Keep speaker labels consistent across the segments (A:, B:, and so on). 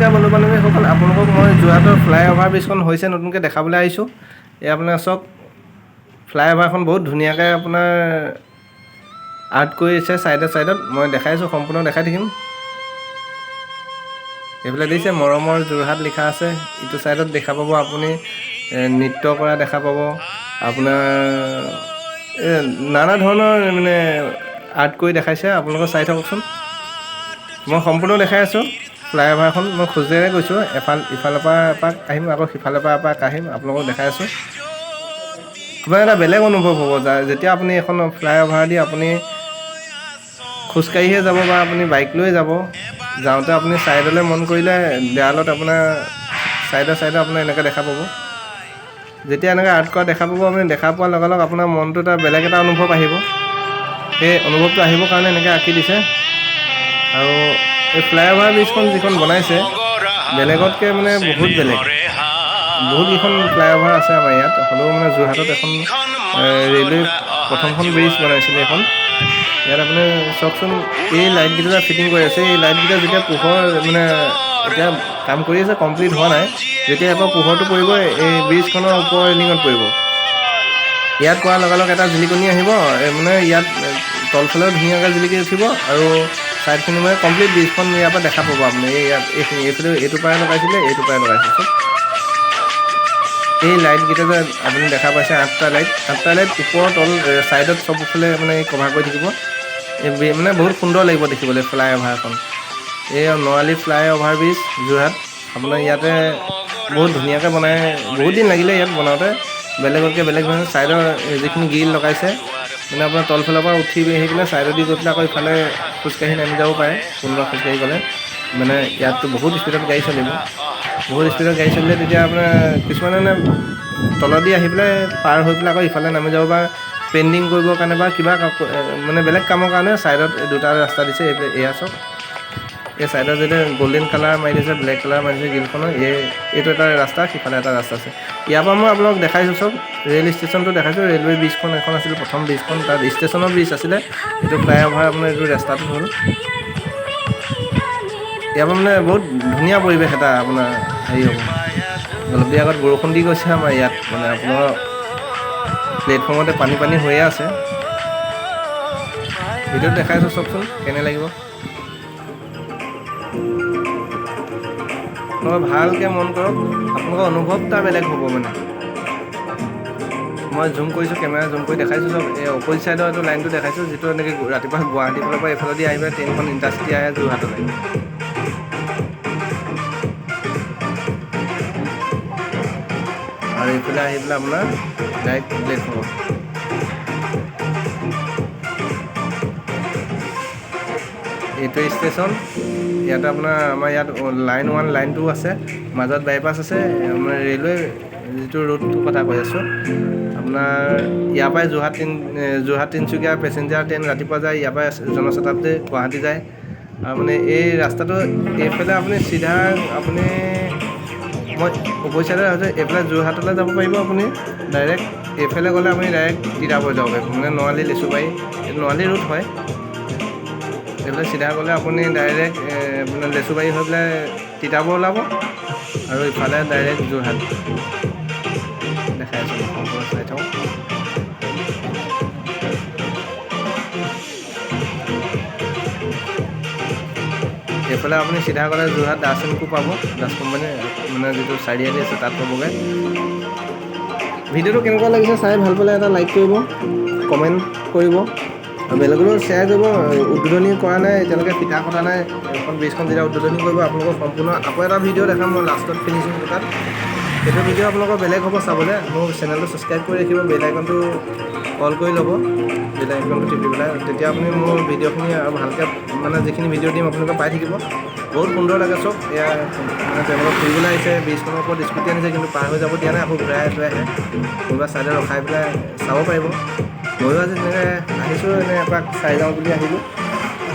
A: নমস্কাৰ বন্ধু বান্ধৱীসকল, আপোনালোকক মই যোৰহাটৰ ফ্লাইঅভাৰ ব্ৰিজখন হৈছে নতুনকৈ দেখাবলৈ আহিছোঁ। এই আপোনাৰ চাওক, ফ্লাইঅভাৰখন বহুত ধুনীয়াকৈ আপোনাৰ আৰ্ট কৰিছে ছাইডত। মই দেখাইছোঁ, সম্পূৰ্ণ দেখাই থাকিম। এইফালে দিছে মৰমৰ যোৰহাট লিখা আছে। ইটো ছাইডত দেখা পাব আপুনি নৃত্য কৰা দেখা পাব। আপোনাৰ নানা ধৰণৰ মানে আৰ্ট কৰি দেখাইছে, আপোনালোকে চাই থাককচোন। মই সম্পূৰ্ণ দেখাই আছোঁ ফ্লাইঅভাৰখন। মই খোজেৰে গৈছোঁ, ইফালৰ পৰা এপাক আহিম, আকৌ সিফালৰ পৰা এপাক আহিম, আপোনালোকক দেখাই আছোঁ। আপোনাৰ এটা বেলেগ অনুভৱ হ'ব যেতিয়া আপুনি এখন ফ্লাইঅভাৰ দি আপুনি খোজকাঢ়িহে যাব বা আপুনি বাইক লৈ যাব। যাওঁতে আপুনি ছাইডলৈ মন কৰিলে দেৱালত আপোনাৰ ছাইডে আপোনাৰ এনেকৈ দেখা পাব। যেতিয়া এনেকৈ আৰ্ট কৰা দেখা পাব, আপুনি দেখা পোৱাৰ লগে লগে আপোনাৰ মনটো এটা বেলেগ এটা অনুভৱ আহিব। সেই অনুভৱটো আহিবৰ কাৰণে এনেকৈ আঁকি দিছে। আৰু এই ফ্লাইঅভাৰ ব্ৰিজখন যিখন বনাইছে বেলেগতকৈ মানে বহুত বেলেগ। বহুতকেইখন ফ্লাইঅভাৰ আছে আমাৰ ইয়াত, হ'লেও মানে যোৰহাটত এখন ৰেলৱে প্ৰথমখন ব্ৰিজ বনাইছিলে এখন। ইয়াত আপুনি চাওকচোন, এই লাইটকেইটা ফিটিং কৰি আছে। এই লাইটকেইটা যেতিয়া পোহৰ মানে এতিয়া কাম কৰি আছে, কমপ্লিট হোৱা নাই। যেতিয়া ইয়াৰ পৰা পোহৰটো পৰিব, এই ব্ৰিজখনৰ ওপৰৰ ৰেলিঙত পৰিব। ইয়াত পৰাৰ লগে লগে এটা জিলিকনি আহিব, মানে ইয়াত তলফালেও ধুনীয়াকৈ জিলিকি উঠিব আৰু ছাইডখিনি মানে কমপ্লিট ব্ৰিজখন ইয়াৰ পৰা দেখা পাব আপুনি। ইয়াত এইফালে এইটো পাৰে লগাইছিলে, এইটো পাৰে লগাইছে চব। এই লাইটকেইটা যে আপুনি দেখা পাইছে, 8টা লাইট ওপৰ তল ছাইডত চবফালে মানে কভাৰ কৰি থাকিব। এই মানে বহুত সুন্দৰ লাগিব দেখিবলৈ ফ্লাইঅভাৰখন। এই নৰালী ফ্লাইঅভাৰ ব্ৰিজ যোৰহাট। আপোনাৰ ইয়াতে বহুত ধুনীয়াকৈ বনাই, বহুত দিন লাগিলে ইয়াত বনাওঁতে। বেলেগতকৈ বেলেগ ধৰণে ছাইডৰ যিখিনি গ্ৰিল লগাইছে, মানে আপোনাৰ তলফালৰ পৰা উঠি আহি পেলাই ছাইডত দি গৈ পেলাই আকৌ ইফালে খোজকাঢ়ি নামি যাব পাৰে। কোনোবা খোজকাঢ়ি গ'লে মানে ইয়াততো বহুত স্পীডত গাড়ী চলিব। বহুত স্পীডত গাড়ী চলিলে তেতিয়া আপোনাৰ কিছুমানে মানে তলেদি আহি পেলাই পাৰ হৈ পেলাই আকৌ ইফালে নামি যাব বা পেইণ্টিং কৰিবৰ কাৰণে বা কিবা মানে বেলেগ কামৰ কাৰণে ছাইডত দুটা ৰাস্তা দিছে। এয়া চাওক, এই ছাইডত যেতিয়া গল্ডেন কালাৰ মাৰি দিছে, ব্লেক কালাৰ মাৰি দিছে গ্ৰিলখনৰ, এইটো এটা ৰাস্তা, সিফালে এটা ৰাস্তা আছে। ইয়াৰ পৰা মই আপোনালোকক দেখাইছোঁ চব। ৰেল ষ্টেচনটো দেখাইছোঁ। ৰেলৱে ব্ৰিজখন এখন আছিল, প্ৰথম ব্ৰিজখন, তাত ষ্টেচনৰ ব্ৰিজ আছিলে। এইটো ফ্লাইঅভাৰ আপোনাৰ এইটো ৰাস্তাটো হ'ল। ইয়াৰ পৰা মানে বহুত ধুনীয়া পৰিৱেশ এটা আপোনাৰ হেৰি হ'ব। অলপ দেৰি আগত বৰষুণ দি গৈছে আমাৰ ইয়াত, মানে আপোনাৰ প্লেটফৰ্মতে পানী হৈয়ে আছে। ভিডিঅ'ত দেখাইছোঁ চাওকচোন কেনে লাগিব। আপোনালোকে ভালকৈ মন কৰক, আপোনালোকৰ অনুভৱ এটা বেলেগ হ'ব মানে। মই জুম কৰিছোঁ, কেমেৰা জুম কৰি দেখাইছোঁ চব। এই অপজিট ছাইডৰ এইটো লাইনটো দেখাইছোঁ, যিটো এনেকৈ ৰাতিপুৱা গুৱাহাটীৰ ফালৰ পৰা এইফালেদি আহি পেলাই ট্ৰেইনখন ইণ্টাৰচিটি আহে যোৰহাটলৈ। আৰু এইফালে আহি পেলাই আপোনাৰ ডাইৰেক্ট প্লেটফৰ্ম। এইটো ষ্টেচন। ইয়াত আপোনাৰ আমাৰ ইয়াত লাইন 1 লাইন 2 আছে, মাজত বাইপাছ আছে। আপোনাৰ ৰেলৱে যিটো ৰোডটোৰ কথা কৈ আছোঁ, আপোনাৰ ইয়াৰ পৰাই যোৰহাট তিনিচুকীয়া পেচেঞ্জাৰ ট্ৰেইন ৰাতিপুৱা যায়। ইয়াৰ পৰাই জনশতাব্দী গুৱাহাটী যায়। আৰু মানে এই ৰাস্তাটো এইফালে আপুনি চিধা আপুনি মই অপজিট ছাইডে আছে, এইফালে যোৰহাটলৈ যাব পাৰিব আপুনি ডাইৰেক্ট। এইফালে গ'লে আপুনি ডাইৰেক্ট তিতাবৰ যাব পাৰিব, মানে নৰালী লেচুবাৰী, এইটো নৰালী ৰোড হয়। এইফালে চিধা গ'লে আপুনি ডাইৰেক্ট মানে লেচুবাৰী হৈ পেলাই তিতাবৰ ওলাব আৰু ইফালে ডাইৰেক্ট যোৰহাট। দেখাই আছোঁ, সম্পূৰ্ণ চাই থাকক। এইফালে আপুনি চিধা গ'লে যোৰহাট দাস এণ্ড কো পাব। দাস কোম্পানী মানে যিটো চাৰিআলি আছে তাত পাবগৈ। ভিডিঅ'টো কেনেকুৱা লাগিছে চাই ভাল পালে এটা লাইক কৰিব, কমেণ্ট কৰিব আৰু বেলেগলৈও শ্বেয়াৰ কৰিব। উদ্বোধনী কৰা নাই এতিয়ালৈকে, ফিটা কটা নাই। এখন ব্ৰিজখন যেতিয়া উদ্বোধনী কৰিব আপোনালোকক সম্পূৰ্ণ আকৌ এটা ভিডিঅ' দেখাম মই লাষ্টত ফিনিচিং কৰাত। সেইটো ভিডিঅ' আপোনালোকৰ বেলেগ হ'ব চাবলৈ। মোৰ চেনেলটো ছাবস্ক্ৰাইব কৰি ৰাখিব, বেল আইকনটো অল কৰি ল'ব, বেল আইকনটো টিপি পেলাই। তেতিয়া আপুনি মোৰ ভিডিঅ'খিনি আৰু ভালকৈ মানে যিখিনি ভিডিঅ' দিম আপোনালোকে পাই থাকিব। বহুত সুন্দৰ লাগে চব। এয়া মানে তেওঁলোকক ফুৰিবলৈ আহিছে, ব্ৰিজখনৰ ওপৰত স্কুটি আনিছে, কিন্তু পাৰ হৈ যাব দিয়া নাই, আকৌ ঘূৰাই লৈ আহে। কোনোবা ছাইডে ৰখাই পেলাই চাব পাৰিব। ময়ো আজি তেনেকৈ আহিছোঁ, এনেই এপাক চাই যাওঁ বুলি আহিলোঁ।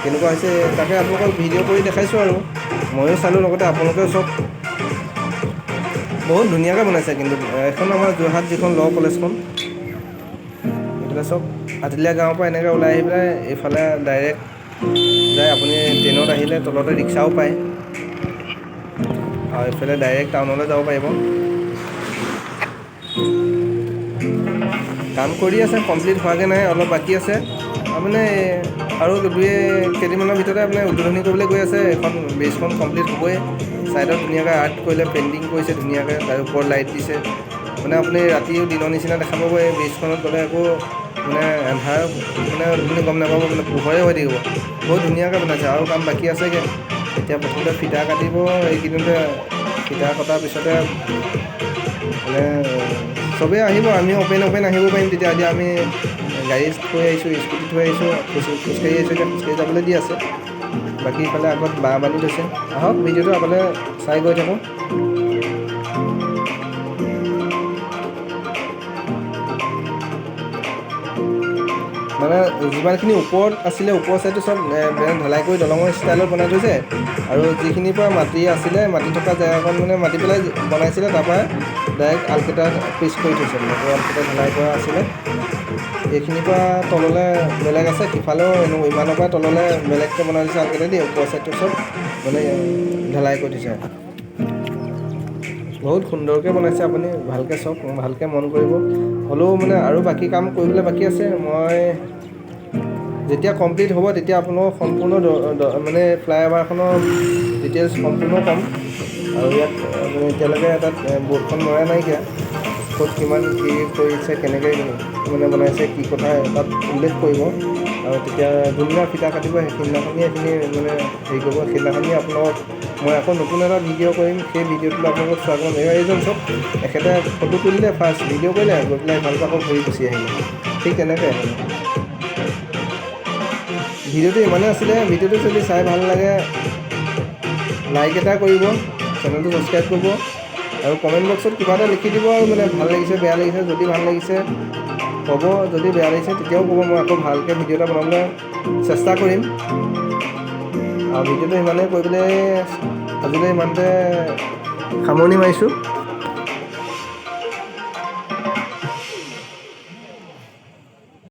A: কেনেকুৱা হৈছে তাকে আপোনালোকক ভিডিঅ' কৰি দেখাইছোঁ আৰু ময়ো চালোঁ, লগতে আপোনালোকেও চব। বহুত ধুনীয়াকৈ বনাইছে কিন্তু এখন আমাৰ যোৰহাট যিখন ল' কলেজখন, এইফালে চব আতিলিয়া গাঁৱৰ পৰা এনেকৈ ওলাই আহি পেলাই এইফালে ডাইৰেক্ট যায়। আপুনি ট্ৰেইনত আহিলে তলতে ৰিক্সাও পায়। আৰু এইফালে ডাইৰেক্ট টাউনলৈ যাব পাৰিব। কাম কৰি আছে, কমপ্লিট হোৱাগৈ নাই, অলপ বাকী আছে। মানে আৰু কেইদিনমানৰ ভিতৰতে আপোনাৰ উদ্বোধনী কৰিবলৈ গৈ আছে। এখন ব্ৰিজখন কমপ্লিট হ'বই। ছাইডত ধুনীয়াকৈ আৰ্ট কৰিলে, পেইণ্টিং কৰিছে ধুনীয়াকৈ, তাৰ ওপৰত লাইট দিছে। মানে আপুনি ৰাতিও দিনৰ নিচিনা দেখা পাব। এই ব্ৰিজখনত গ'লে একো মানে এন্ধাৰ মানে আপুনি গম নাপাব, মানে পোহৰে হৈ থাকিব। বহুত ধুনীয়াকৈ বনাইছে আৰু কাম বাকী আছেগৈ। এতিয়া প্ৰথমতে ফিটা কাটিব, এইকেইদিনতে ফিটা কটাৰ পিছতে মানে চবেই আহিব, আমিও অপেন আহিব পাৰিম। তেতিয়া এতিয়া আমি গাড়ী থৈ আহিছোঁ, স্কুটি থৈ আহিছোঁ, খোজকাঢ়ি আহিছোঁ। এতিয়া খোজকাঢ়ি যাবলৈ দি আছে। বাকী ইফালে আগত বাঁহ বান্ধি থৈছে। আহক ভিডিঅ'টো আগলৈ চাই গৈ থাকোঁ। মানে যিমানখিনি ওপৰত আছিলে, ওপৰ চাইডটো চব ঢালাই কৰি দলঙৰ ষ্টাইলত বনাই থৈছে। আৰু যিখিনিৰ পৰা মাটি আছিলে, মাটি থকা জেগাকণ মানে মাটি পেলাই বনাইছিলে, তাৰপৰা ডাইৰেক্ট আলকেটা পিচ কৰি থৈছে। আলকেটা ঢালাই কৰা আছিলে। এইখিনিৰ পৰা তললৈ বেলেগ আছে, সিফালেও ইমানৰ পৰা তললৈ বেলেগকৈ বনাই দিছে আলকেটা দি। ওপৰ চাইডটো চব মানে ঢালাই কৰি দিছে। বহুত সুন্দৰকৈ বনাইছে। আপুনি ভালকৈ চাওক, ভালকৈ মন কৰিব। হ'লেও মানে আৰু বাকী কাম কৰিবলৈ বাকী আছে। মই যেতিয়া কমপ্লিট হ'ব তেতিয়া আপোনালোকক সম্পূৰ্ণ মানে ফ্লাইঅভাৰখনৰ ডিটেইলছ সম্পূৰ্ণ ক'ম। আৰু ইয়াত মানে এতিয়ালৈকে তাত বৰ্ডখন মৰা নাইকিয়া। ক'ত কিমান কি কৰিছে, কেনেকৈ মানে বনাইছে, কি কথা তাত উল্লেখ কৰিব। আৰু তেতিয়া যোনদিনা ফিটা কাটিব সেইদিনাখনিয়ে এইখিনি মানে হেৰি কৰিব। সেইদিনাখনিয়ে আপোনালোকক মই আকৌ নতুন এটা ভিডিঅ' কৰিম। সেই ভিডিঅ'টো আপোনালোকক চোৱা এইজন চব এখেতে ফটো তুলিলে, ফাৰ্ষ্ট ভিডিঅ' কৰিলে, গৈ পেলাই ভালকৈ আকৌ ঘূৰি গুচি আহিলে। ঠিক তেনেকৈ ভিডিঅ'টো ইমানেই আছিলে। ভিডিঅ'টো যদি চাই ভাল লাগে লাইক এটা কৰিব, চেনেলটো ছাবস্ক্ৰাইব কৰিব আৰু কমেণ্ট বক্সত কিবা এটা লিখি দিব। আৰু মানে ভাল লাগিছে, বেয়া লাগিছে। যদি ভাল লাগিছে ক'ব, যদি বেয়া লাগিছে তেতিয়াও ক'ব। মই আকৌ ভালকৈ ভিডিঅ' এটা বনাবলৈ চেষ্টা কৰিম। আৰু ভিডিঅ'টো ইমানেই কৰিবলৈ আজিলৈ ইমানতে সামৰণি মাৰিছোঁ।